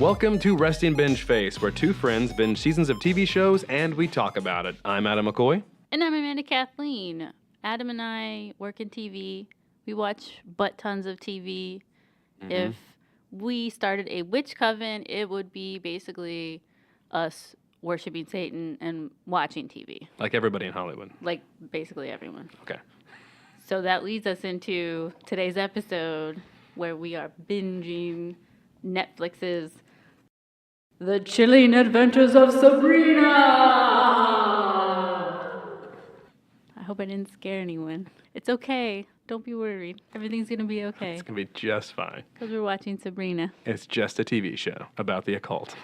Welcome to Resting Binge Face, where two friends binge seasons of TV shows and we talk about it. I'm Adam McCoy. And I'm Amanda Kathleen. Adam and I work in TV. We watch butt tons of TV. Mm-hmm. If we started a witch coven, it would be basically us worshiping Satan and watching TV. Like everybody in Hollywood. Like basically everyone. Okay. So that leads us into today's episode where we are binging Netflix's The Chilling Adventures of Sabrina. I hope I didn't scare anyone. It's okay. Don't be worried. Everything's going to be okay. It's going to be just fine. Because we're watching Sabrina. It's just a TV show about the occult.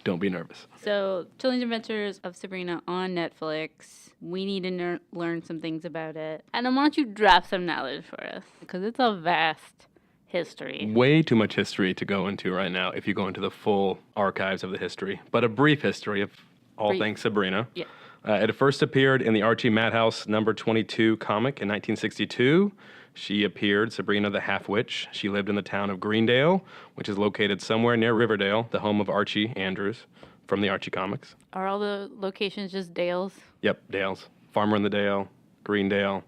Don't be nervous. So, Chilling Adventures of Sabrina on Netflix. We need to learn some things about it. And I want you to drop some knowledge for us. Because it's a vast history. Way too much history to go into right now if you go into the full archives of the history. But a brief history of all things Sabrina. Yeah. It first appeared in the Archie Madhouse number 22 comic in 1962. She appeared, Sabrina the Half-Witch. She lived in the town of Greendale, which is located somewhere near Riverdale, the home of Archie Andrews from the Archie Comics. Are all the locations just Dales? Yep, Dales. Farmer in the Dale, Greendale,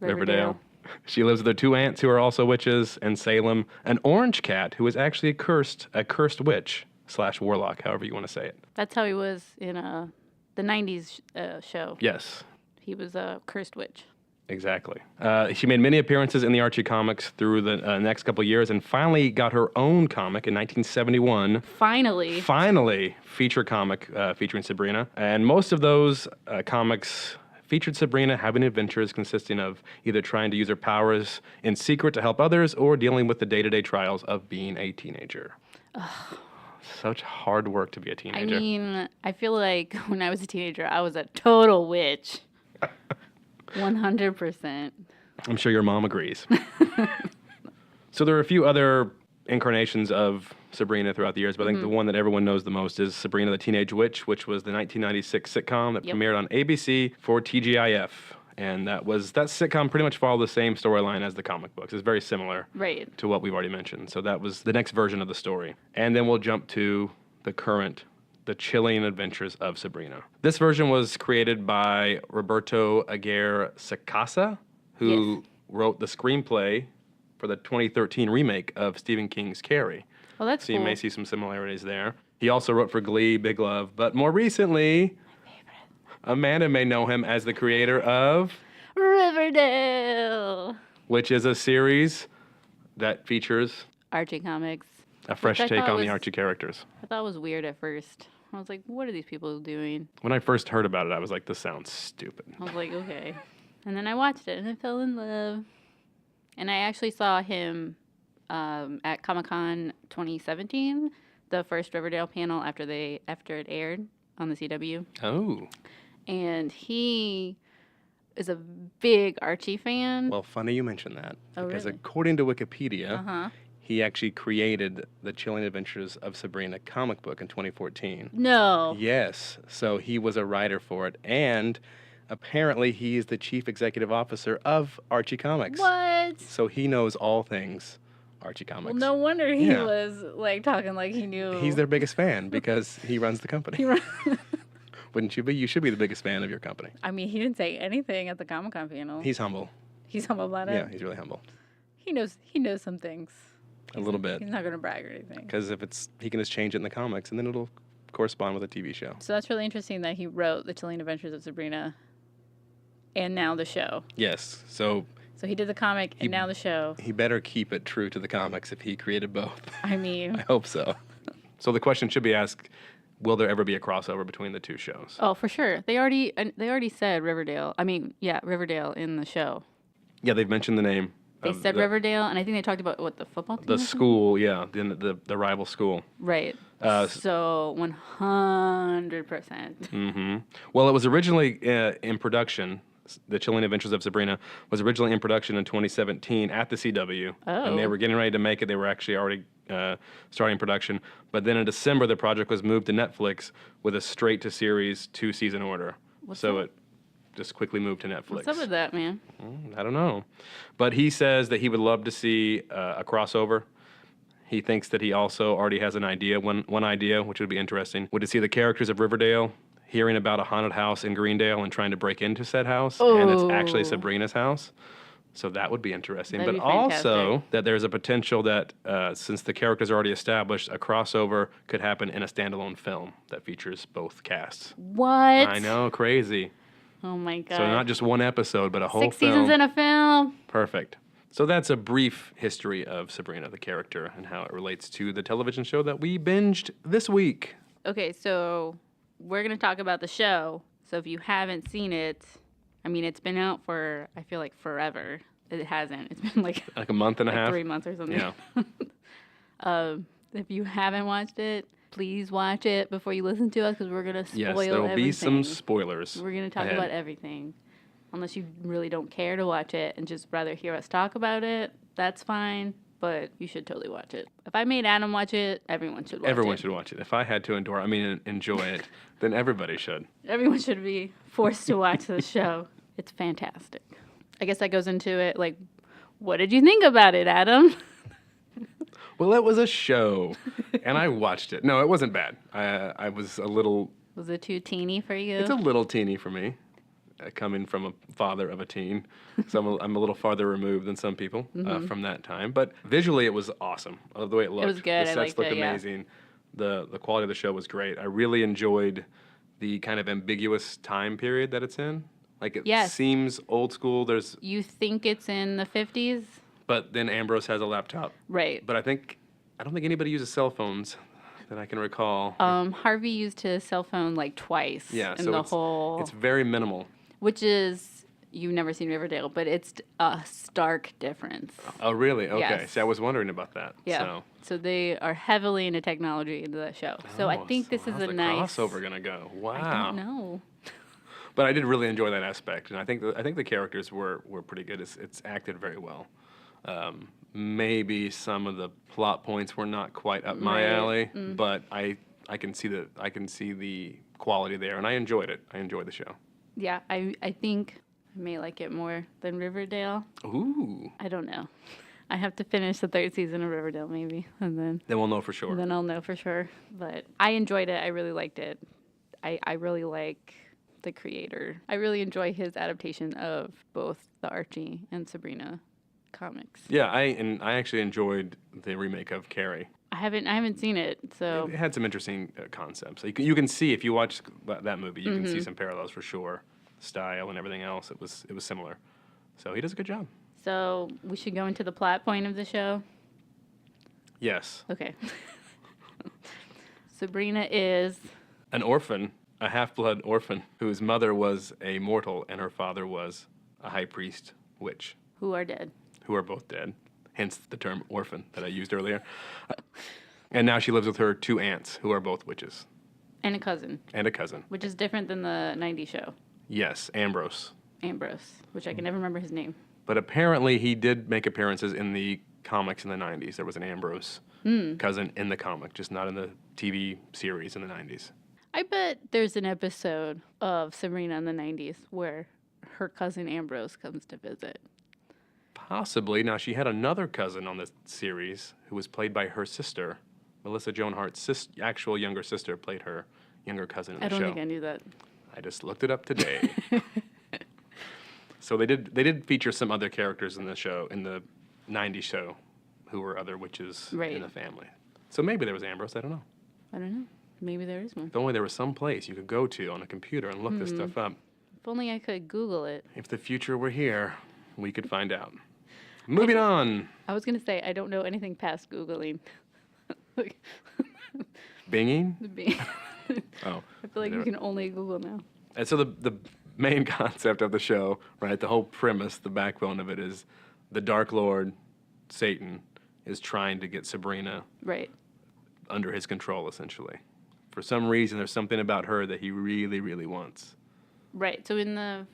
Riverdale. She lives with her two aunts who are also witches, and Salem, an orange cat who is actually a cursed witch / warlock, however you want to say it. That's how he was in the 90s show. Yes. He was a cursed witch. Exactly. She made many appearances in the Archie Comics through the next couple of years and finally got her own comic in 1971. Finally, feature comic featuring Sabrina. And most of those comics featured Sabrina having adventures consisting of either trying to use her powers in secret to help others or dealing with the day-to-day trials of being a teenager. Ugh. Such hard work to be a teenager. I mean, I feel like when I was a teenager, I was a total witch. 100%. I'm sure your mom agrees. So there are a few other incarnations of Sabrina throughout the years, but I think the one that everyone knows the most is Sabrina the Teenage Witch, which was the 1996 sitcom that premiered on ABC for TGIF. And that sitcom pretty much followed the same storyline as the comic books. It's very similar to what we've already mentioned. So that was the next version of the story. And then we'll jump to The Chilling Adventures of Sabrina. This version was created by Roberto Aguirre Sacasa, who wrote the screenplay for the 2013 remake of Stephen King's Carrie. Well, that's cool. So you may see some similarities there. He also wrote for Glee, Big Love, but more recently, Amanda may know him as the creator of Riverdale, which is a series that features Archie Comics. A fresh take on the Archie characters. I thought it was weird at first. I was like, what are these people doing? When I first heard about it, I was like, this sounds stupid. I was like, okay. And then I watched it and I fell in love. And I actually saw him at Comic-Con 2017, the first Riverdale panel after it aired on the CW. Oh. And he is a big Archie fan. Well, funny you mention that. Because according to Wikipedia, he actually created the Chilling Adventures of Sabrina comic book in 2014. No. Yes. So he was a writer for it. And apparently he is the chief executive officer of Archie Comics. What? So he knows all things Archie Comics. Well, no wonder he was like talking like he knew. He's their biggest fan because he runs the company. Wouldn't you be? You should be the biggest fan of your company. I mean, he didn't say anything at the Comic-Con panel. He's humble. He's humble about it? Yeah, he's really humble. He knows some things. A little bit. He's not going to brag or anything. Because he can just change it in the comics, and then it'll correspond with a TV show. So that's really interesting that he wrote The Chilling Adventures of Sabrina and now the show. Yes. So he did the comic and now the show. He better keep it true to the comics if he created both. I mean. I hope so. So the question should be asked, will there ever be a crossover between the two shows? Oh, for sure. They already said Riverdale. Riverdale in the show. Yeah, they've mentioned the name. They said Riverdale, and I think they talked about, the football team? The school, yeah, the rival school. Right. So 100%. Mm-hmm. Well, it was originally in production. The Chilling Adventures of Sabrina was originally in production in 2017 at the CW. Oh. And they were getting ready to make it. They were actually already starting production. But then in December, the project was moved to Netflix with a straight-to-series 2-season order. It just quickly moved to Netflix. What's up with that, man? I don't know. But he says that he would love to see a crossover. He thinks that he also already has an idea, one idea, which would be interesting, would to see the characters of Riverdale hearing about a haunted house in Greendale and trying to break into said house, and it's actually Sabrina's house. So that would be interesting. That'd But be fantastic. also that there's a potential that since the characters are already established, a crossover could happen in a standalone film that features both casts. What? I know, crazy. Oh my god. So not just one episode, but a whole 6 film. seasons in a film. Perfect. So that's a brief history of Sabrina, the character, and how it relates to the television show that we binged this week. Okay, so we're going to talk about the show. So if you haven't seen it, I mean, it's been out for, I feel like, forever. It hasn't. It's been like a month and a half. 3 months or something. Yeah. If you haven't watched it, please watch it before you listen to us because we're going to spoil Yes, there will everything. be some spoilers. We're going to talk ahead. about everything. Unless you really don't care to watch it and just rather hear us talk about it, that's fine. But you should totally watch it. If I made Adam watch it, everyone should watch it. Everyone should watch it. If I had to enjoy it, then everybody should. Everyone should be forced to watch this show. It's fantastic. I guess that goes into it. Like, what did you think about it, Adam? Well, it was a show, and I watched it. No, it wasn't bad. I was a little... Was it too teeny for you? It's a little teeny for me, coming from a father of a teen. So I'm a little farther removed than some people from that time. But visually, it was awesome. I love the way it looked. It was good. The I sets liked looked it, yeah. amazing. The quality of the show was great. I really enjoyed the kind of ambiguous time period that it's in. Like, it Yes. seems old school. You think it's in the 50s? But then Ambrose has a laptop. Right. But I don't think anybody uses cell phones that I can recall. Harvey used his cell phone like twice Yeah, in so the whole... it's very minimal. Which is... You've never seen Riverdale, but it's a stark difference. Oh, really? Okay. Yes. See, I was wondering about that. Yeah. So they are heavily into technology into that show. So I think this is how's a the nice... crossover gonna go? Wow. I don't know. But I did really enjoy that aspect, and I think the characters were pretty good. It's acted very well. Maybe some of the plot points were not quite up my alley, but I can see the quality there, and I enjoyed it. I enjoyed the show. Yeah, I think I may like it more than Riverdale. Ooh. I don't know. I have to finish the 3rd season of Riverdale maybe, and then Then we'll know for sure. Then I'll know for sure. But I enjoyed it. I really liked it. I really like the creator. I really enjoy his adaptation of both the Archie and Sabrina comics. Yeah, I actually enjoyed the remake of Carrie. I haven't seen it, so It had some interesting concepts. You can see, if you watch that movie, you can see some parallels for sure. Style and everything else, it was similar. So he does a good job. So we should go into the plot point of the show. Yes. Okay. Sabrina is An orphan, a half-blood orphan, whose mother was a mortal and her father was a high priest witch, who are dead. who are both dead. Hence the term orphan that I used earlier. And now she lives with her 2 aunts, who are both witches, And a cousin, and a cousin. which is different than the 90s show. Yes, Ambrose. Ambrose, which I can never remember his name. But apparently he did make appearances in the comics in the 90s. There was an Ambrose cousin in the comic, just not in the TV series in the 90s. I bet there's an episode of Sabrina in the 90s where her cousin Ambrose comes to visit. Possibly. Now, she had another cousin on the series who was played by her sister. Melissa Joan Hart's actual younger sister played her younger cousin in the show. I don't think I knew that. I just looked it up today. So they did feature some other characters in the show, in the 90s show, who were other witches in the family. So maybe there was Ambrose, I don't know. I don't know. Maybe there is one. If only there was some place you could go to on a computer and look this stuff up. If only I could Google it. If the future were here, we could find out. Moving on. I was going to say, I don't know anything past Googling. Binging? Oh. I feel like you can only Google now. And so the main concept of the show, right, the whole premise, the backbone of it is the Dark Lord, Satan, is trying to get Sabrina under his control, essentially. For some reason, there's something about her that he really, really wants. Right. So in the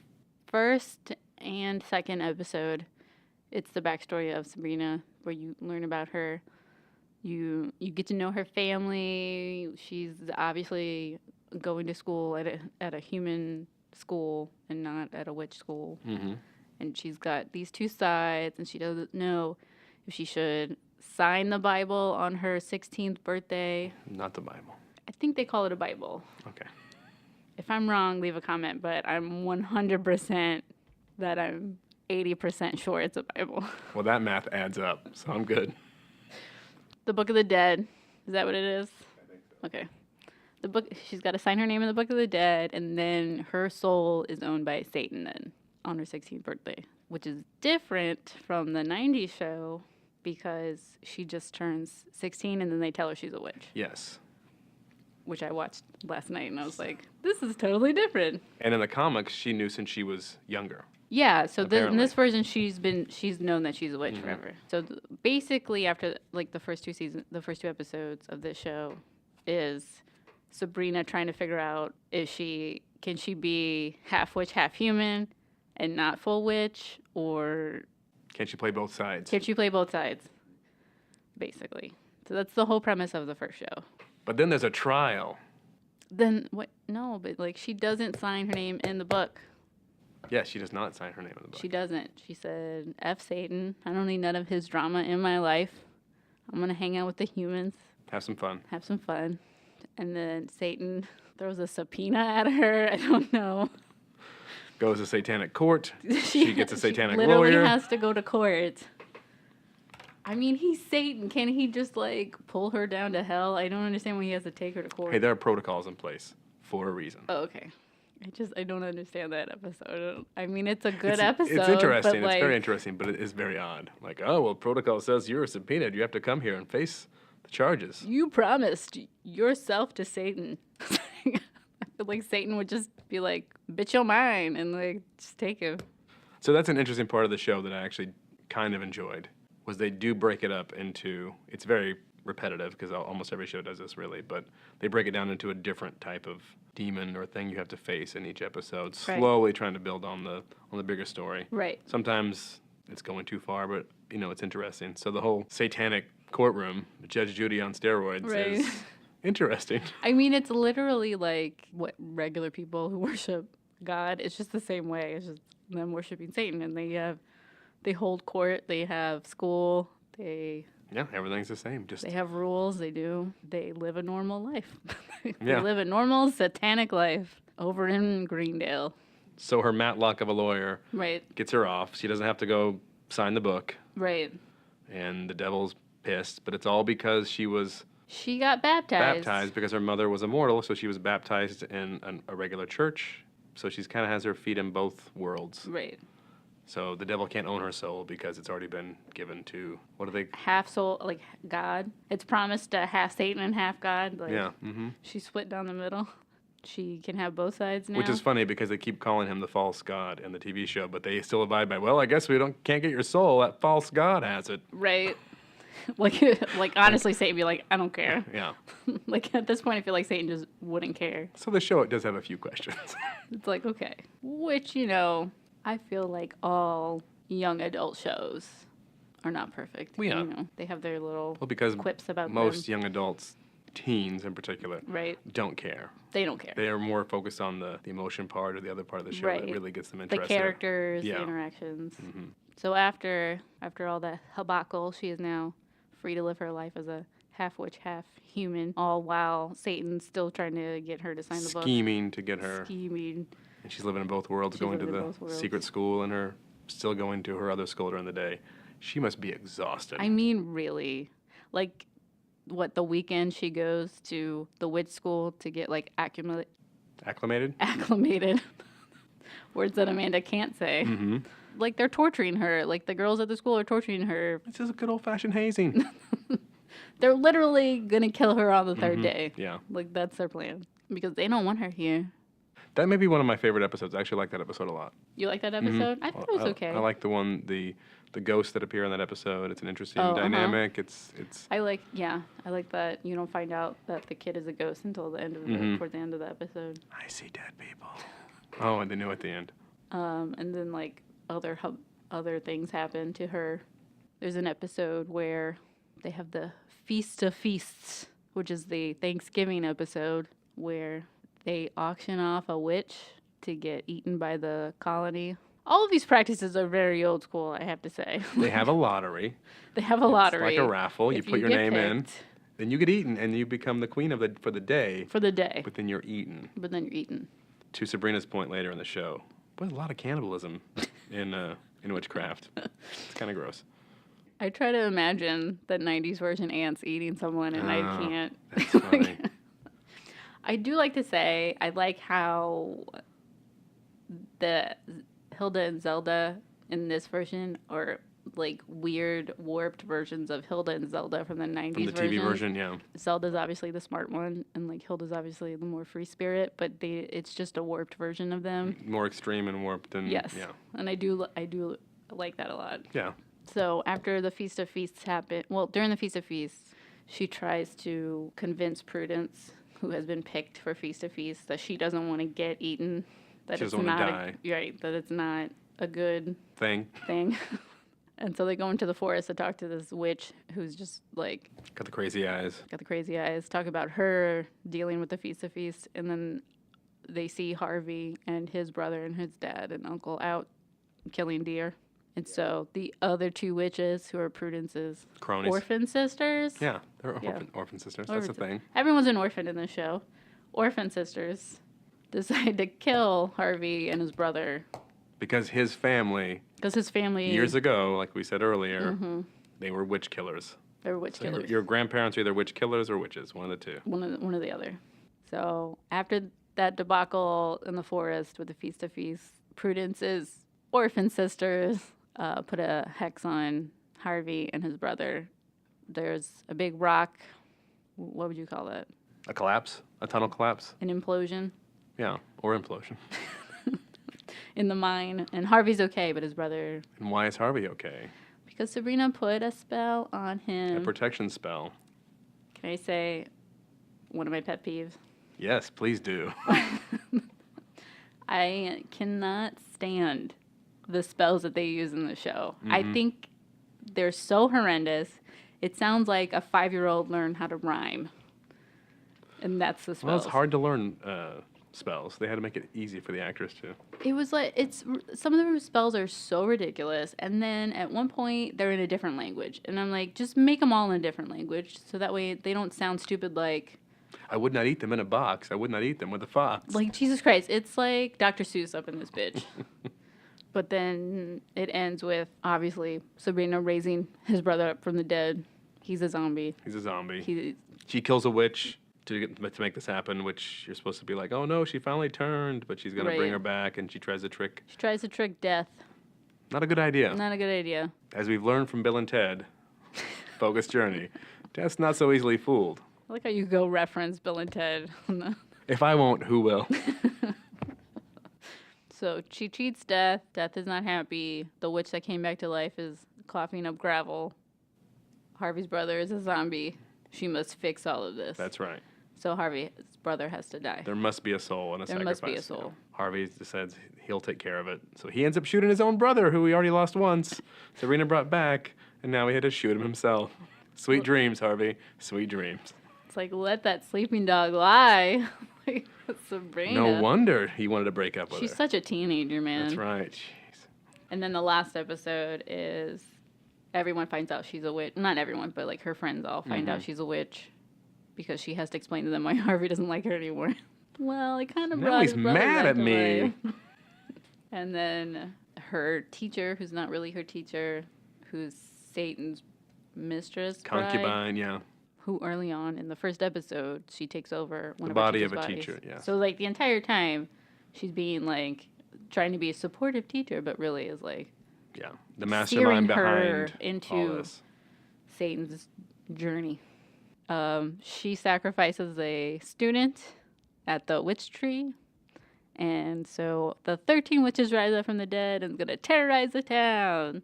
1st and 2nd episode, it's the backstory of Sabrina, where you learn about her. You get to know her family. She's obviously going to school at a human school and not at a witch school. Mm-hmm. And she's got these 2 sides, and she doesn't know if she should sign the Bible on her 16th birthday. Not the Bible. I think they call it a Bible. Okay. If I'm wrong, leave a comment, but I'm 100% that I'm 80% sure it's a Bible. Well, that math adds up, so I'm good. The Book of the Dead. Is that what it is? I think so. Okay. The book. She's got to sign her name in the Book of the Dead, and then her soul is owned by Satan then on her 16th birthday, which is different from the 90s show because she just turns 16 and then they tell her she's a witch. Yes. Which I watched last night, and I was like, this is totally different. And in the comics, she knew since she was younger. Yeah, so in this version, she's known that she's a witch forever. So basically, after like the first two episodes of this show, is Sabrina trying to figure out can she be half witch, half human, and not full witch, or can she play both sides? Can she play both sides? Basically, so that's the whole premise of the first show. But then there's a trial. Then what? No, but like she doesn't sign her name in the book. Yeah, she does not sign her name in the book. She doesn't. She said, F Satan. I don't need none of his drama in my life. I'm going to hang out with the humans. Have some fun. And then Satan throws a subpoena at her. I don't know. Goes to satanic court. She gets a satanic lawyer. She literally has to go to court. I mean, he's Satan. Can he just, like, pull her down to hell? I don't understand why he has to take her to court. Hey, there are protocols in place for a reason. Oh, okay. I don't understand that episode. I mean, it's a good episode. It's interesting. But it's very interesting, but it is very odd. Like, oh, well, protocol says you're subpoenaed. You have to come here and face the charges. You promised yourself to Satan. I feel like Satan would just be like, bitch, you're mine, and, like, just take him. So that's an interesting part of the show that I actually kind of enjoyed, was they do break it up into, it's very repetitive because almost every show does this really, but they break it down into a different type of demon or thing you have to face in each episode, slowly trying to build on the bigger story. Right. Sometimes it's going too far, but it's interesting. So the whole satanic courtroom, Judge Judy on steroids, is interesting. I mean, it's literally like what regular people who worship God. It's just the same way. It's just them worshiping Satan, and they hold court. They have school. Yeah, everything's the same. They have rules. They live a normal life. They Yeah. live a normal satanic life over in Greendale. So her Matlock of a lawyer gets her off. She doesn't have to go sign the book. Right. And the devil's pissed, but it's all because she got baptized. Baptized because her mother was immortal, so she was baptized in a regular church. So she's kind of has her feet in both worlds. Right. So the devil can't own her soul because it's already been given to, what are they? Half soul, like God. It's promised to half Satan and half God. Like, yeah. Mm-hmm. She's split down the middle. She can have both sides now. Which is funny because they keep calling him the false god in the TV show, but they still abide by, well, I guess we can't get your soul. That false god has it. Right. like honestly, Satan be like, I don't care. Yeah. Like at this point, I feel like Satan just wouldn't care. So the show, it does have a few questions. It's like, okay. Which, I feel like all young adult shows are not perfect. Yeah. They have their little because quips about most them. young adults, teens in particular, don't care. They don't care. They are more focused on the emotion part or the other part of the show that really gets them interested. The characters, the interactions. Mm-hmm. So after all that debacle, she is now free to live her life as a half witch, half human, all while Satan's still trying to get her to sign the book. Scheming to get her. Scheming. And she's living in both worlds, going to the secret school and her still going to her other school during the day. She must be exhausted. I mean, really. Like, the weekend she goes to the witch school to get, like, acclimated? Acclimated. Words that Amanda can't say. Mm-hmm. Like, they're torturing her. Like, the girls at the school are torturing her. It's just a good old-fashioned hazing. They're literally going to kill her on the third day. Yeah. Like, that's their plan. Because they don't want her here. That may be one of my favorite episodes. I actually like that episode a lot. You like that episode? I thought it was okay. I like the one, the ghosts that appear in that episode. It's an interesting dynamic. It's. I like that you don't find out that the kid is a ghost until the end of towards the end of the episode. I see dead people. Oh, and they knew at the end. And then like other things happen to her. There's an episode where they have the Feast of Feasts, which is the Thanksgiving episode where they auction off a witch to get eaten by the colony All of these practices are very old school, I have to say. They have a lottery. They have a lottery. It's like a raffle. You If put your get name in, picked then you get eaten, and you become the queen for the day. for the day, But then you're eaten. but then you're eaten. To Sabrina's point later in the show, but a lot of cannibalism in witchcraft. It's kind of gross. I try to imagine the 90s version ants eating someone, and I can't. That's funny. I do like to say, I like how the Hilda and Zelda in this version are like weird, warped versions of Hilda and Zelda from the 90s From the TV version, yeah. Zelda's obviously the smart one, and like Hilda's obviously the more free spirit, but it's just a warped version of them. More extreme and warped than, Yes. yeah. And I do like that a lot. Yeah. So after the Feast of Feasts during the Feast of Feasts, she tries to convince Prudence, who has been picked for Feast of Feasts, that she doesn't want to get eaten. That She it's doesn't wanna not die. that it's not a good Thing. thing. And so they go into the forest to talk to this witch who's just like Got the crazy eyes. got the crazy eyes, talk about her dealing with the Feast of Feasts, and then they see Harvey and his brother and his dad and uncle out killing deer. And so the other two witches, who are Prudence's Cronies. orphan sisters. Yeah, they're Yeah. orphan sisters. That's the thing. Everyone's an orphan in this show. Orphan sisters decide to kill Harvey and his brother Because his family, because his family years ago, like we said earlier, they were witch killers. they were witch So killers. your grandparents are either witch killers or witches, one of the two. One or the other. So after that debacle in the forest with the Feast of Feasts, Prudence's orphan sisters put a hex on Harvey and his brother. There's a big rock. What would you call that? A collapse? A tunnel collapse? An implosion Yeah, or implosion. in the mine. And Harvey's okay, but his brother... And why is Harvey okay? Because Sabrina put a spell on A him. protection spell. Can I say one of my pet peeves? Yes, please do. I cannot stand the spells that they use in the show. I think they're so horrendous. It sounds like a 5-year-old learned how to rhyme. And that's the spells. Well, it's hard to learn spells. They had to make it easy for the actors to. It was like, some of the spells are so ridiculous. And then at one point, they're in a different language. And I'm like, just make them all in a different language. So that way they don't sound stupid like... I would not eat them in a box. I would not eat them with a fox. Like, Jesus Christ. It's like Dr. Seuss up in this bitch. But then it ends with, obviously, Sabrina raising his brother up from the dead. He's a zombie. He's a zombie. She kills a witch to make this happen, which you're supposed to be like, oh no, she finally turned, but she's going to bring her back, and she tries to trick. She tries to trick death. Not a good idea. Not a good idea. As we've learned from Bill and Ted, Bogus Journey, Death's not so easily fooled. I like how you go reference Bill and Ted. If I won't, who will? So she cheats Death. Death is not happy. The witch that came back to life is coughing up gravel. Harvey's brother is a zombie. She must fix all of this. That's right. So Harvey's brother has to die. There must be a soul and a There sacrifice. must be a soul. You know. Harvey decides he'll take care of it. So he ends up shooting his own brother, who he already lost once. Sabrina brought back, and now he had to shoot him himself. Sweet dreams, Harvey. Sweet dreams. It's like, let that sleeping dog lie. Like, Sabrina. No wonder he wanted to break up with She's her. such a teenager, man. That's right. Jeez. And then the last episode is everyone finds out she's a witch. Not everyone, but like her friends all find out she's a witch because she has to explain to them why Harvey doesn't like her anymore. Well, it kind of Now brought he's his brother mad back at to me. life. And then her teacher, who's not really her teacher, who's Satan's mistress, bride, Concubine, yeah. who early on in the first episode she takes over one The of body her of a teacher's teacher, bodies. yes. So like the entire time she's being like trying to be a supportive teacher, but really is like Yeah. The steering mastermind her behind into all this. Satan's journey. She sacrifices a student at the witch tree. And so the 13 witches rise up from the dead and is going to terrorize the town.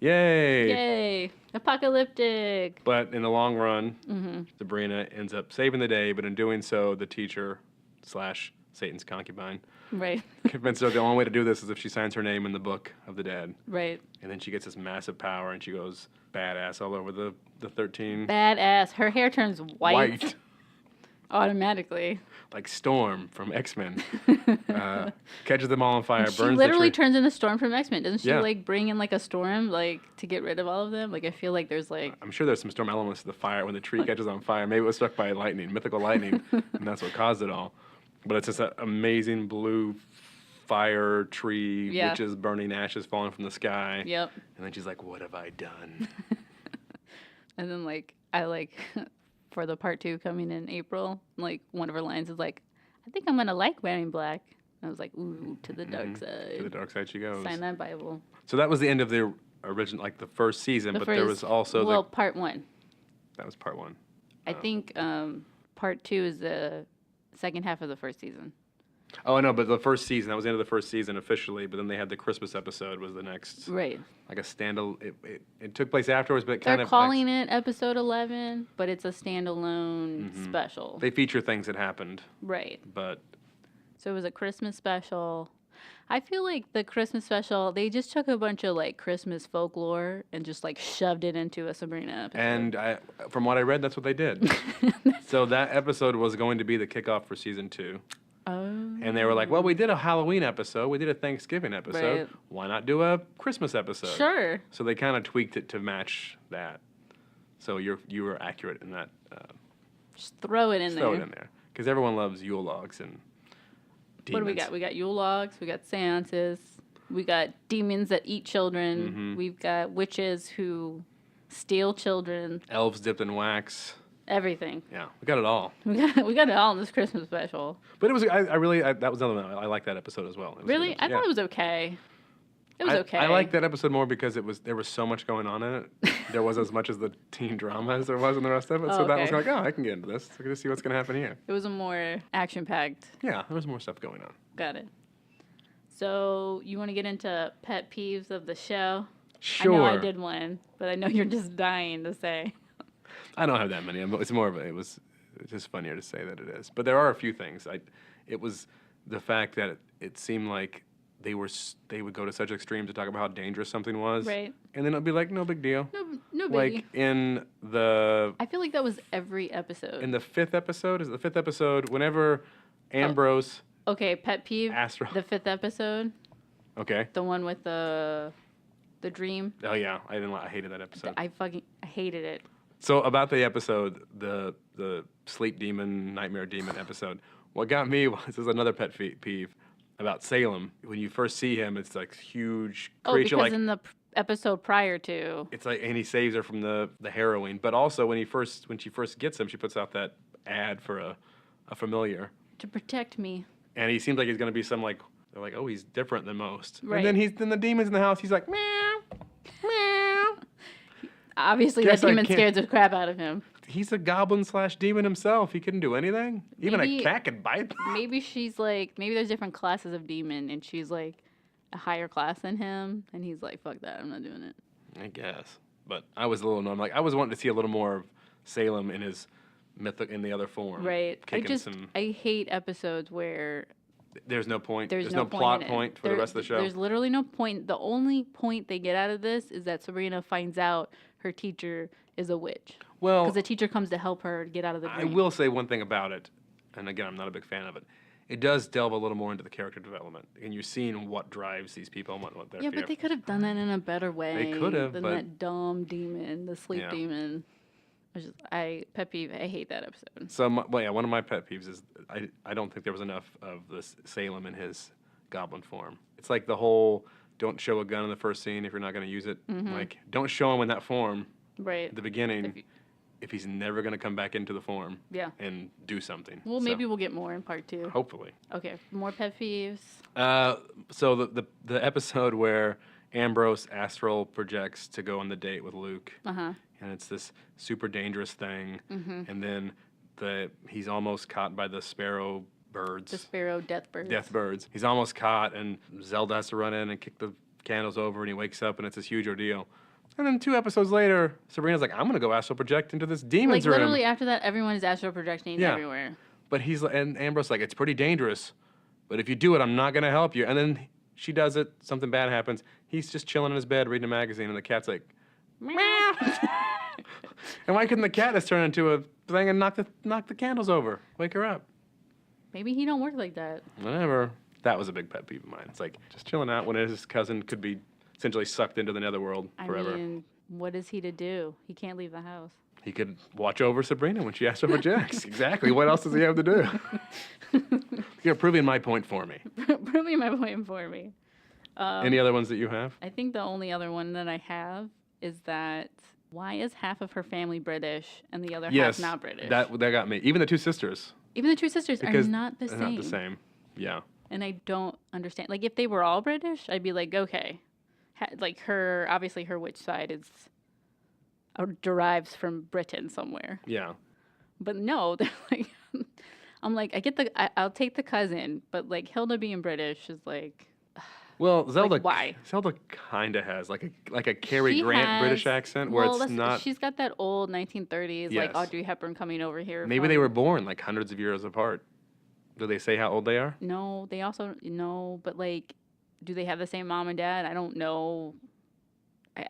Yay! Yay! Apocalyptic! But in the long run, Sabrina ends up saving the day, but in doing so, the teacher / Satan's concubine Right, convinced her the only way to do this is if she signs her name in the book of the dead. right. And then she gets this massive power, and she goes badass all over the 13. Badass. Her hair turns white. Automatically. Like Storm from X-Men. Catches them all on fire, burns She the literally tree. turns into Storm from X-Men. Doesn't she, Yeah. like, bring in, like, a storm, like, to get rid of all of them? Like, I feel like there's, like... I'm sure there's some storm elements to the fire when the tree catches on fire. Maybe it was struck by lightning, mythical lightning, and that's what caused it all. But it's just an amazing blue fire tree, Yeah. witches burning ashes falling from the sky. Yep. And then she's like, what have I done? And then, like, for the part 2 coming in April, like, one of her lines is like, I think I'm going to like wearing black. And I was like, ooh, to the dark side. To the dark side she goes. Sign that Bible. So that was the end of the original, like the first season, but there was also part 1. That was part 1. I think part 2 is the second half of the first season. Oh, no, but the first season, that was the end of the first season officially, but then they had the Christmas episode was the next. Right. Like a standalone, it took place afterwards, but it kind They're of. calling it episode 11, but it's a standalone special. They feature things that happened. Right. But. So it was a Christmas special. I feel like the Christmas special, they just took a bunch of like Christmas folklore and just like shoved it into a Sabrina episode. And from what I read, that's what they did. So that episode was going to be the kickoff for season 2. Oh. And they were like, well, we did a Halloween episode. We did a Thanksgiving episode. Right. Why not do a Christmas episode? Sure. So they kind of tweaked it to match that. So you were accurate in that. Just throw it in there. Throw it in there. Because everyone loves Yule Logs and demons. What do we got? We got Yule Logs. We got seances. We got demons that eat children. We've got witches who steal children. Elves dipped in wax. Everything. Yeah, we got it all. We got it all in this Christmas special. But it was, that was another one. I like that episode as well. It was Really? good. I thought it was okay. It was okay. I liked that episode more because there was so much going on in it. There wasn't as much as the teen drama as there was in the rest of it. So that was like, I can get into this. I can just see what's going to happen here. It was a more action-packed. Yeah, there was more stuff going on. Got it. So you want to get into pet peeves of the show? Sure. I know I did one, but I know you're just dying to say. I don't have that many. It's more of it was just funnier to say that it is. But there are a few things. It was the fact that it seemed like they would go to such extremes to talk about how dangerous something was. Right. And then it'd be like, no big deal. No biggie. Like in the I feel like that was every episode. in the 5th episode, whenever Ambrose Okay, pet peeve. Astro. The 5th episode. Okay. The one with the dream. Oh yeah, I hated that episode. I hated it. So about the episode, the sleep demon, nightmare demon episode, what got me was this is another pet peeve about Salem. When you first see him, it's like huge creature. Oh, because like in the episode prior to. it's like, and he saves her from the harrowing. But also when she first gets him, she puts out that ad for a familiar, To protect me. and he seems like he's gonna be some like they're like, oh, he's different than most. Right. And then the demon's in the house. He's like meow, meow. Obviously, Guess that I demon can't- scared the crap out of him. He's a goblin / demon himself. He couldn't do anything. Even Maybe- a cat can bite. Maybe there's different classes of demon, and she's like a higher class than him, and he's like, fuck that, I'm not doing it. I guess. But I was a little annoyed. I was wanting to see a little more of Salem in his in the other form. Right. Kicking I hate episodes where there's no point. there's no point plot in it. point for the rest of the show. There's literally no point. The only point they get out of this is that Sabrina finds out her teacher is a witch. Well, Because the teacher comes to help her get out of the I dream. will say one thing about it, and again, I'm not a big fan of it. It does delve a little more into the character development, and you're seeing what drives these people and what they're Yeah, but they could have done that in a better way. They could have, than but- that dumb demon, the sleep Yeah. demon. Pet peeve. I hate that episode. So, one of my pet peeves is I don't think there was enough of this Salem in his goblin form. It's like the whole don't show a gun in the first scene if you're not going to use it. Like, don't show him in that form Right. at the beginning if he's never going to come back into the form Yeah. and do something. Well, So, maybe we'll get more in part 2. hopefully. Okay, more pet peeves. So the episode where Ambrose astral projects to go on the date with Luke, Uh-huh. and it's this super dangerous thing, and then he's almost caught by the sparrow birds. The sparrow death birds. Death birds. He's almost caught, and Zelda has to run in and kick the candles over, and he wakes up, and it's this huge ordeal. And then 2 episodes later, Sabrina's like, I'm going to go astral project into this demon's Like, room. literally after that, everyone is astral projecting Yeah. everywhere. But and Ambrose's like, it's pretty dangerous, but if you do it, I'm not going to help you. And then she does it, something bad happens. He's just chilling in his bed reading a magazine, and the cat's like, meow. And why couldn't the cat just turn into a thing and knock the candles over? Wake her up. Maybe he don't work like that. Whatever. That was a big pet peeve of mine. It's like just chilling out when his cousin could be essentially sucked into the netherworld forever. I mean, what is he to do? He can't leave the house. He could watch over Sabrina when she asked her for Jax. Exactly. What else does he have to do? You're proving my point for me. Proving my point for me. Any other ones that you have? I think the only other one that I have is that why is half of her family British and the other half not British? That got me. Even the two sisters. Even the two sisters are not the same. Not the same. Yeah. And I don't understand. Like, if they were all British, I'd be like, okay. Like, obviously her witch side is, or derives from Britain somewhere. Yeah. But no, they're like, I'm like, I'll take the cousin, but like Hilda being British is like. Well, Zelda, like, why? Zelda kind of has like a Cary Grant British accent where it's not. She's got that old 1930s, Yes. like Audrey Hepburn coming over here. Maybe they were born like hundreds of years apart. Do they say how old they are? No, they also no, but like, do they have the same mom and dad? I don't know.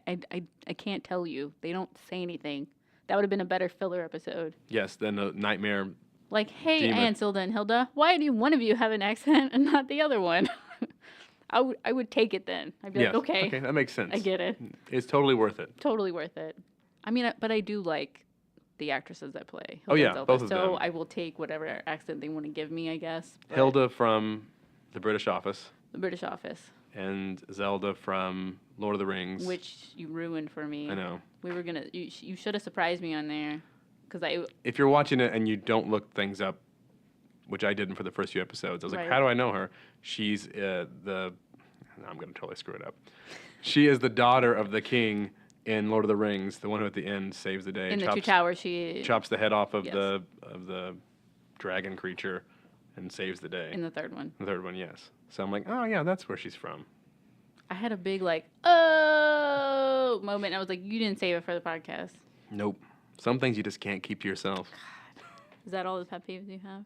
I can't tell you. They don't say anything. That would have been a better filler episode. Yes, then the nightmare. Like, hey, demon. Aunt Zelda and Hilda, why do one of you have an accent and not the other one? I would take it then. I'd be like, okay, that makes sense. I get it. It's totally worth it. Totally worth it. I mean, but I do like the actresses that play Hilda Oh, yeah, and Zelda, both of so them. I will take whatever accent they want to give me, I guess. But Hilda from The British Office the British Office, and Zelda from Lord of the Rings. which you ruined for me. I know. We were gonna. You should have surprised me on there, because If you're watching it and you don't look things up, which I didn't for the first few episodes, I was like, Right. how do I know her? She's I'm going to totally screw it up. She is the daughter of the king in Lord of the Rings, the one who at the end saves the day. in the Two Towers chops the head off of Yes. the dragon creature and saves the day. in the third one. The third one, yes. So I'm like, oh yeah, that's where she's from. I had a big like oh moment. I was like, you didn't save it for the podcast. Nope. Some things you just can't keep to yourself. Is that all the pet peeves you have?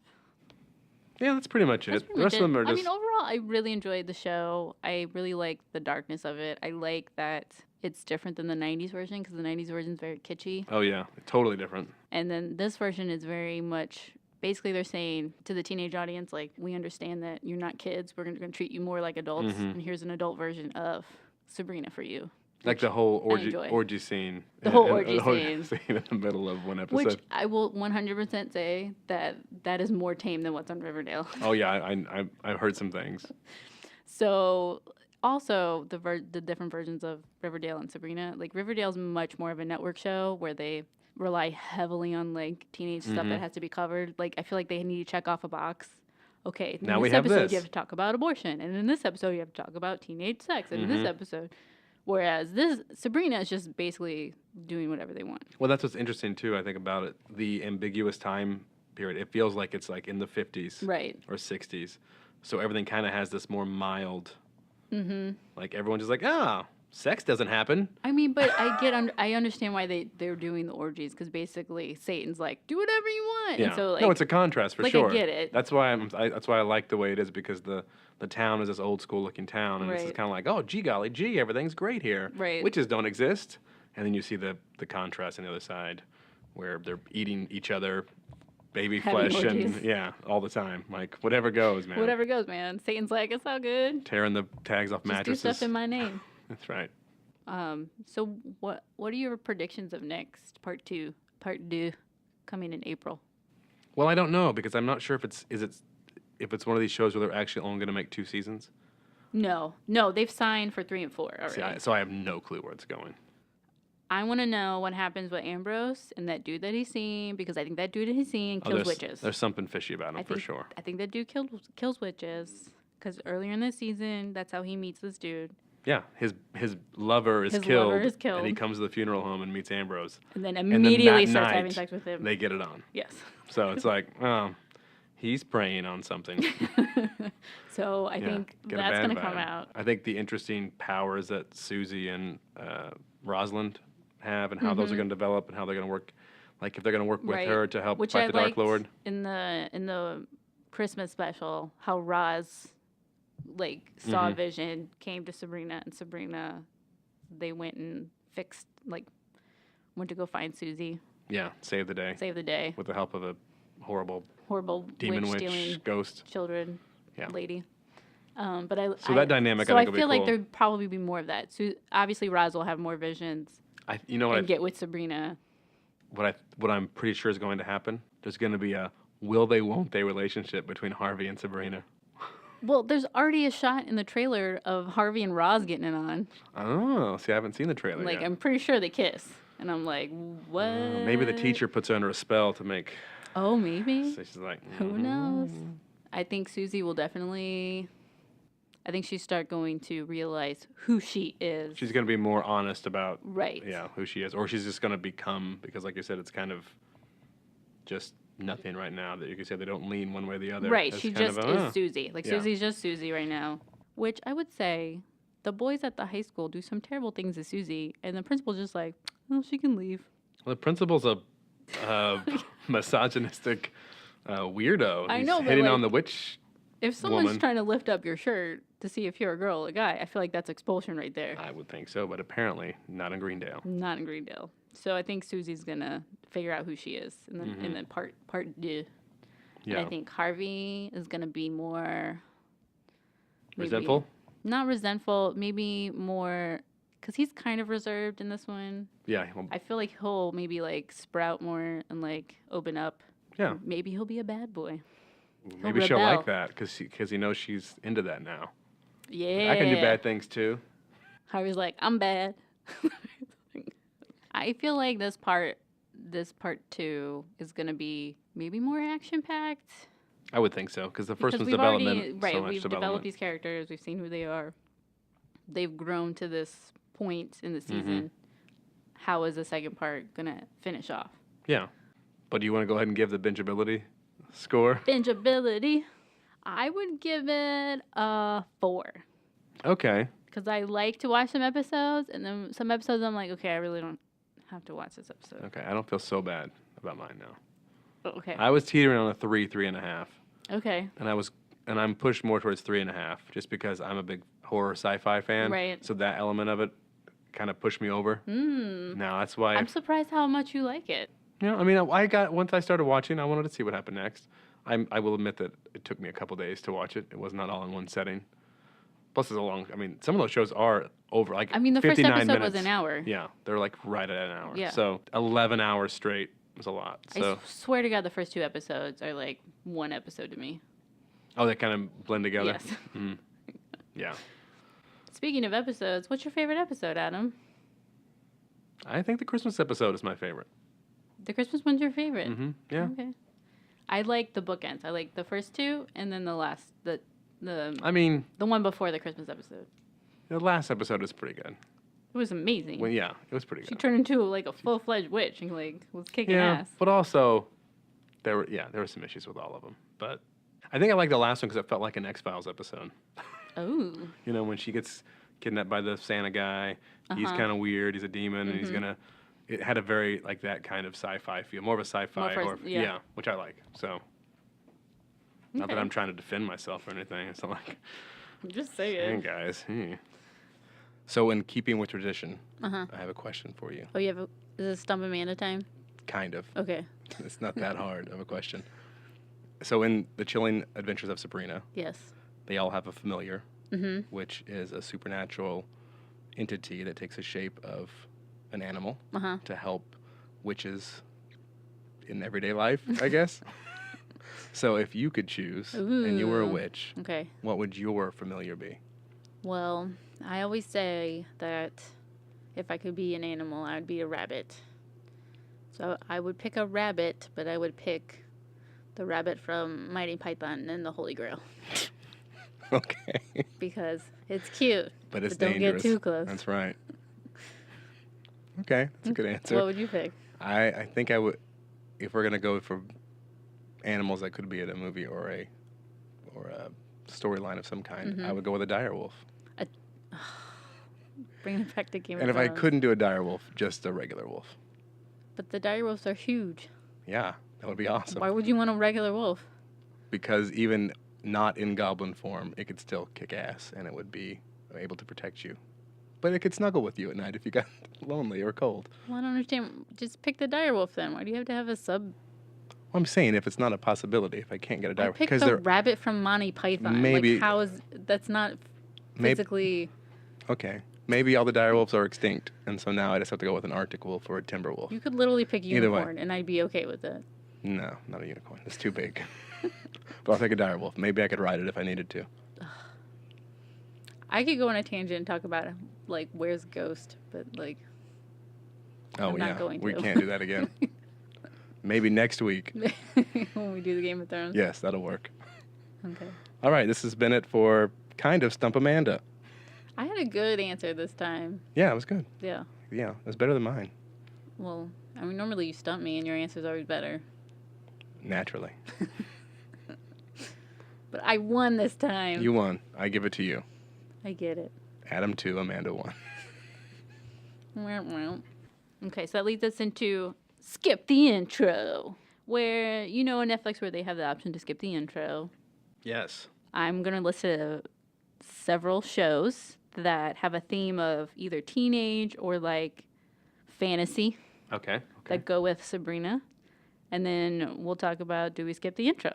Yeah, that's pretty much That's it. pretty The rest much of them are it. just. I mean, overall, I really enjoyed the show. I really like the darkness of it. I like that it's different than the 90s version, because the 90s version is very kitschy. Oh yeah, totally different. And then this version is very much, basically they're saying to the teenage audience, like, we understand that you're not kids. We're going to treat you more like adults. Mhm. And here's an adult version of Sabrina for you. Like the whole enjoy. orgy scene. The whole in- orgy scene in the middle of one episode. Which I will 100% say that is more tame than what's on Riverdale. Oh yeah, I've heard some things. So also the different versions of Riverdale and Sabrina, like Riverdale's much more of a network show where they rely heavily on like teenage stuff that has to be covered. Like, I feel like they need to check off a box. Okay, in Now this we have episode this. you have to talk about abortion, and in this episode you have to talk about teenage sex, and in this episode, whereas this Sabrina is just basically doing whatever they want. Well, that's what's interesting too. I think about it, the ambiguous time period. It feels like it's like in the 50s Right. or 60s, so everything kind of has this more mild. Like everyone's just like, sex doesn't happen. I mean, but I understand why they're doing the orgies, because basically Satan's like, do whatever you want. Yeah. And so, like, No, it's a contrast for like, sure. I get it. That's why that's why I like the way it is, because the town is this old school looking town, and it's Right. kind of like, oh, gee golly, gee, everything's great here. Right. Witches don't exist, and then you see the contrast on the other side, where they're eating each other, baby Having flesh, and orgies. all the time, like whatever goes, man. whatever goes, man. Satan's like, it's all good. Tearing the tags off Just do mattresses. stuff in my name. That's right. So what are your predictions of next part two coming in April? Well, I don't know, because I'm not sure if it's one of these shows where they're actually only going to make 2 seasons. No, they've signed for 3 and 4 already. So I have no clue where it's going. I want to know what happens with Ambrose and that dude that he's seeing, because I think that dude he's seeing kills witches. There's something fishy about him for sure. I think that dude kills witches, because earlier in the season, that's how he meets this dude. Yeah, his lover is His killed. lover is killed. And he comes to the funeral home and meets Ambrose. And then then immediately that starts night, having sex with him. They get it on. Yes. So it's like, oh, he's preying on something. So I think get a that's bad going to come vibe. out. I think the interesting powers that Susie and Rosalind have, and how those are going to develop, and how they're going to work. Like if they're going to work with Right. her to help Which fight I the Dark liked Lord. in the Christmas special, how Roz saw a vision, came to Sabrina, and Sabrina, they went and fixed went to go find Susie, Yeah, save the day. save the day. With the help of a horrible Horrible demon witch stealing ghost. children Yeah. lady. So that dynamic, So I I think, will be feel like cool. there'd probably be more of that. So obviously, Roz will have more visions You know what and get with Sabrina. what I'm pretty sure is going to happen? There's going to be a will they, won't they relationship between Harvey and Sabrina. Well, there's already a shot in the trailer of Harvey and Roz getting it on. Oh, see, I haven't seen the trailer Like, yet. I'm pretty sure they kiss. And I'm like, what? Maybe the teacher puts her under a spell to make... Oh, maybe. So she's like... Who knows? I think Susie will definitely... I think she'll start going to realize who she is. She's going to be more honest about... Right. Yeah, who she is. Or she's just going to become... Because like you said, it's kind of just nothing right now. That you can say they don't lean one way or the other. Right. It's She kind just of is Susie. Like, Yeah. Susie's just Susie right now. Which I would say the boys at the high school do some terrible things to Susie. And the principal's just like, oh, she can leave. Well, the principal's a misogynistic weirdo. I He's know, but, hitting on like, the witch... If someone's woman. trying to lift up your shirt to see if you're a girl or a guy, I feel like that's expulsion right there. I would think so, but apparently not in Greendale. Not in Greendale. So I think Susie's gonna figure out who she is in the part deux. And Yeah. I think Harvey is gonna be more maybe- Resentful? Not resentful, maybe more because he's kind of reserved in this one. Yeah. Well, I feel like he'll maybe like sprout more and like open up. yeah. Maybe he'll be a bad boy. Maybe she'll rebel. like that because he knows she's into that now. Yeah. I can do bad things too. Harvey's like, I'm bad. I feel like this part two is gonna be maybe more action packed. I would think so because the first Because one's we've already, development. right, So much we've development. developed these characters. We've seen who they are. They've grown to this point in the season. How is the second part gonna finish off? Yeah. But do you want to go ahead and give the bingeability score? Bingeability. I would give it a 4 Okay. because I like to watch some episodes, and then some episodes I'm like, okay, I really don't have to watch this episode. Okay. I don't feel so bad about mine now. Oh, okay. I was teetering on a 3.5, Okay. and I'm pushed more towards 3.5 just because I'm a big horror sci-fi fan. Right. So that element of it kind of pushed me over. Now that's why. I'm surprised how much you like it. Yeah, I mean, once I started watching, I wanted to see what happened next. I will admit that it took me a couple days to watch it. It was not all in one setting. Plus, it's a long. I mean, some of those shows are over like. I mean, the first 59 episode minutes. was an hour. Yeah, they're like right at an hour. Yeah. So 11 hours straight was a lot. So Swear to God, the first 2 episodes are like one episode to me. they kind of blend together. Yes. Mhm. Yeah. Speaking of episodes, what's your favorite episode, Adam? I think the Christmas episode is my favorite. The Christmas one's your favorite. Yeah. Okay. I like the bookends. I like the first 2 and then the last the I mean, one before the Christmas episode. the last episode was pretty good. It was amazing. Well, yeah, it was pretty She good. turned into like a full-fledged witch and like was kicking Yeah, ass. but also there were some issues with all of them. But I think I like the last one because it felt like an X-Files episode. Oh. You know, when she gets kidnapped by the Santa guy, he's kind of weird. He's a demon, and he's gonna. It had a very like that kind of sci-fi feel, more of a sci-fi, More yeah. which I like. So, not that Okay. I'm trying to defend myself or anything. It's not like, I'm just hey saying. guys. So, in keeping with tradition, Uh-huh. I have a question for you. Oh, you have is this Stump Amanda time? Kind of. Okay. It's not that hard of a question. So, in the Chilling Adventures of Sabrina, Yes. they all have a familiar, Mm-hmm. which is a supernatural entity that takes the shape of an animal Uh-huh. to help witches in everyday life, I guess. So if you could choose and you were a Ooh. witch, Okay. what would your familiar be? Well, I always say that if I could be an animal, I would be a rabbit. So I would pick a rabbit, but I would pick the rabbit from Mighty Python and the Holy Grail Okay. because it's cute. But it's don't dangerous. get too close. That's right. Okay, that's a good answer. What would you pick? I think I would, if we're going to go for animals that could be in a movie or a storyline of some kind, I would go with a direwolf. Bring it back to Game of And if I Thrones. couldn't do a direwolf, just a regular wolf. But the direwolves are huge. Yeah, that would be awesome. Why would you want a regular wolf? Because even not in goblin form, it could still kick ass and it would be able to protect you. But it could snuggle with you at night if you got lonely or cold. Well, I don't understand. Just pick the direwolf then. Why do you have to have a sub? Well, I'm saying if it's not a possibility, if I can't get a direwolf. I picked the rabbit from Monty Python. Maybe. Like, how is... That's not physically... Okay. Maybe all the direwolves are extinct, and so now I just have to go with an Arctic wolf or a timber wolf. You could literally pick Either way. unicorn, and I'd be okay with it. No, not a unicorn. It's too big. But I'll take a direwolf. Maybe I could ride it if I needed to. I could go on a tangent and talk about, like, where's Ghost, but, like... Oh, I'm yeah. not going We to. can't do that again. Maybe next week. When we do the Game of Thrones? Yes, that'll work. Okay. All right, this has been it for kind of Stump Amanda. I had a good answer this time. Yeah, it was good. Yeah. Yeah, it was better than mine. Well, I mean, normally you stump me and your answer's always better. Naturally. But I won this time. You won. I give it to you. I get it. Adam 2, Amanda 1. Okay, so that leads us into Skip the Intro, where, you know, on Netflix where they have the option to skip the intro. Yes. I'm going to list several shows that have a theme of either teenage or, like, fantasy Okay. that go with Sabrina. And then we'll talk about, do we skip the intro?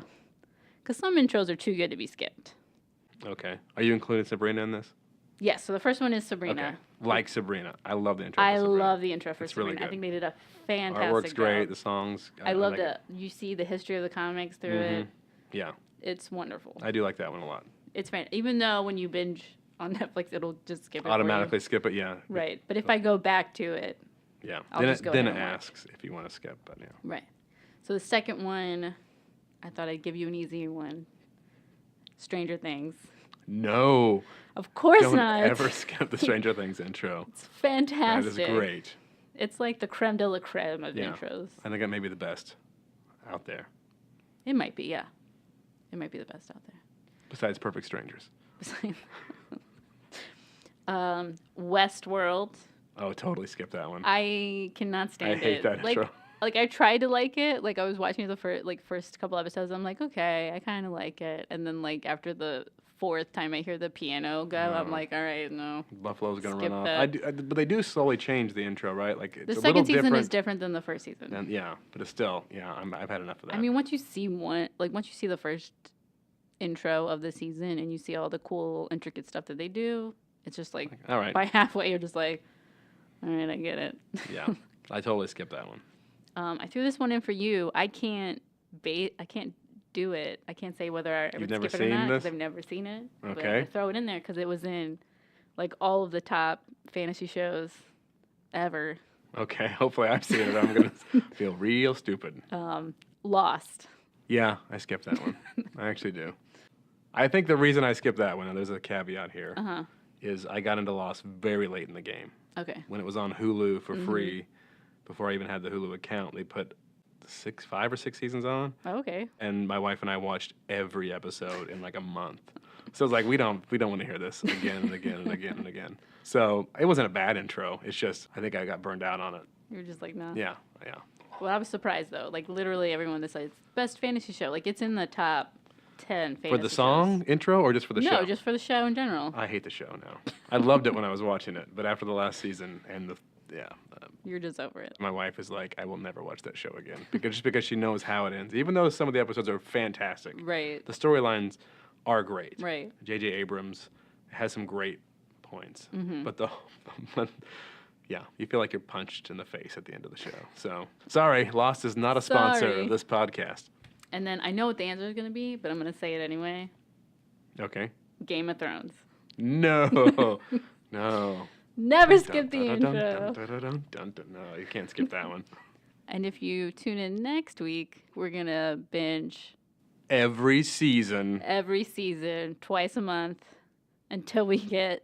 Because some intros are too good to be skipped. Okay. Are you including Sabrina in this? Yes, so the first one is Sabrina. Okay. Like Sabrina. I love the intro. I for Sabrina. love the intro for It's Sabrina. really good. I think they did a fantastic Artwork's great. job. The songs. I love like that you see the history of the comics through it. Yeah. It's wonderful. I do like that one a lot. It's fan. Even though when you binge on Netflix, it'll just skip it. Automatically skip it, yeah. Right, but if I go back to it, Yeah. I'll then just go then ahead it and watch. asks if you want to skip, but yeah. right. So the second one, I thought I'd give you an easy one. Stranger Things. No. Of course Don't not. ever skip the Stranger Things intro. It's fantastic. That is great. It's like the creme de la creme of Yeah. intros. I think it may be the best out there. It might be, yeah. It might be the best out there. Besides Perfect Strangers. Westworld. Oh, totally skip that one. I cannot stand it. I hate that intro. Like I tried to like it. Like I was watching the first couple episodes. I'm like, okay, I kind of like it. And then like after the fourth time I hear the piano go, I'm like, all right, no. Buffalo's gonna Skip run that. off. But they do slowly change the intro, right? Like it's The a little second season different is different than the first season. than, yeah, but it's still, yeah. I've had enough of that. I mean, once you see the first intro of the season and you see all the cool, intricate stuff that they do, it's just like all right, by halfway you're just like, all right, I get it. yeah, I totally skipped that one. I threw this one in for you. I can't do it. I can't say whether I would never skip it or seen not this? because I've never seen it. But Okay. I throw it in there because it was in like all of the top fantasy shows ever. Okay, hopefully I've seen it. I'm gonna feel real stupid. Lost. Yeah, I skipped that one. I actually do. I think the reason I skipped that one, and there's a caveat here, is I got into Lost very late in the game. Okay. When it was on Hulu for free, before I even had the Hulu account, they put 5 or 6 seasons on. Okay. And my wife and I watched every episode in like a month. So it's like we don't want to hear this again and again and again and again. So it wasn't a bad intro. It's just I think I got burned out on it. You're just like, no. Yeah. Well, I was surprised though. Like literally everyone decides best fantasy show. Like it's in the top 10 fantasy For the song intro or just for the show? No, just for the show in general. I hate the show now. I loved it when I was watching it, but after the last season and You're just over it. my wife is like, I will never watch that show again because she knows how it ends. Even though some of the episodes are fantastic, Right. the storylines are great. Right. J.J. Abrams has some great points, but yeah, you feel like you're punched in the face at the end of the show. So sorry, Lost is not a sponsor Sorry. of this podcast. And then I know what the answer is going to be, but I'm going to say it anyway. Okay. Game of Thrones. No, no. Never skip the Dun, dun, dun, intro. dun, dun, dun, dun, dun. No, you can't skip that one. And if you tune in next week, we're going to binge Every season. every season, twice a month, until we get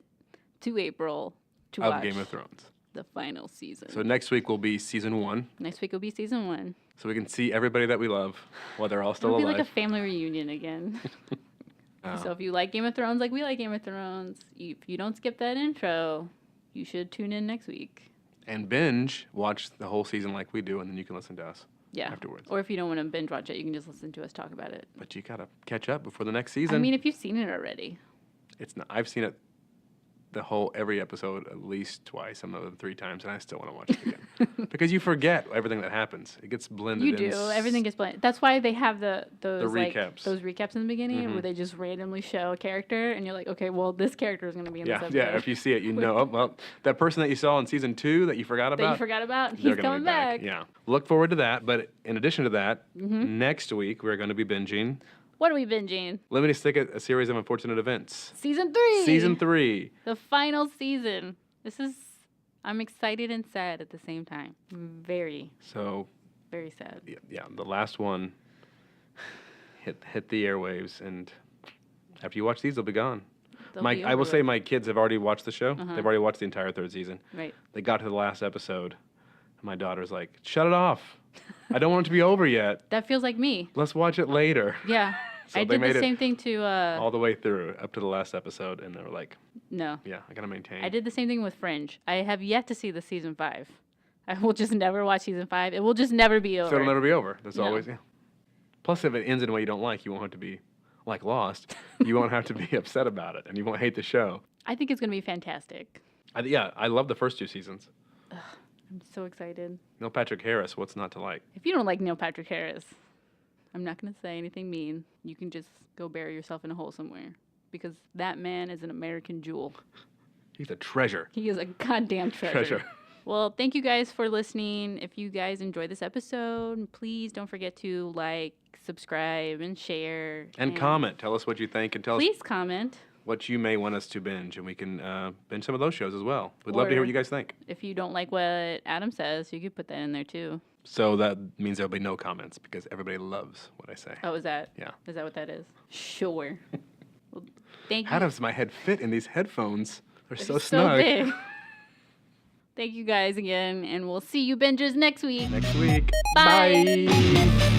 to April to Of watch Game of Thrones. the final season. So next week will be season 1. Next week will be season 1. So we can see everybody that we love while they're all still It'll be alive. like a family reunion again. So if you like Game of Thrones like we like Game of Thrones, if you don't skip that intro, you should tune in next week. And binge, watch the whole season like we do, and then you can listen to us Yeah. afterwards. Or if you don't want to binge watch it, you can just listen to us talk about it. But you gotta catch up before the next season. I mean, if you've seen it already. It's not. I've seen it every episode at least twice, some of them 3 times, and I still want to watch it again. Because you forget everything that happens. It gets blended You in. do. Everything gets blended. That's why they have those recaps. those recaps in the beginning where they just randomly show a character, and you're like, okay, well, this character is going to be in this episode. Yeah, if you see it, you know, oh, well, that person that you saw in season 2 that you forgot about. He's they're gonna coming be back. Yeah. Look forward to that. But in addition to that, next week we're going to be binging What are we binging? Lemony Snicket, A Series of Unfortunate Events. Season 3. Season 3. The final season. I'm excited and sad at the same time. Very sad. Yeah, the last one hit the airwaves, and after you watch these, they'll be gone. I will say my kids have already watched the show. They've already watched the entire 3rd season. Right. They got to the last episode, and my daughter's like, shut it off. I don't want it to be over yet. That feels like me. Let's watch it later. Yeah. So I they did made the it same thing to... all the way through, up to the last episode, and they were like, no. Yeah, I got to maintain. I did the same thing with Fringe. I have yet to see the season 5. I will just never watch season 5. It will just never be over. So it'll never be over. That's No. always, yeah. Plus, if it ends in a way you don't like, you won't have to be, like Lost, you won't have to be upset about it, and you won't hate the show. I think it's going to be fantastic. I love the first 2 seasons. I'm so excited. Neil Patrick Harris, what's not to like? If you don't like Neil Patrick Harris, I'm not going to say anything mean. You can just go bury yourself in a hole somewhere. Because that man is an American jewel. He's a treasure. He is a goddamn treasure. Well, thank you guys for listening. If you guys enjoyed this episode, please don't forget to like, subscribe, and share. And comment. Tell us what you think, and tell us please comment. what you may want us to binge, and we can binge some of those shows as well. We'd love to hear what you guys think. If you don't like what Adam says, you could put that in there too. So that means there'll be no comments, because everybody loves what I say. Oh, is that? Yeah. Is that what that is? Sure. Well, thank you. How does my head fit in these headphones? They're so It's snug. so big. Thank you guys again, and we'll see you bingers next week. Next week. Bye. Bye.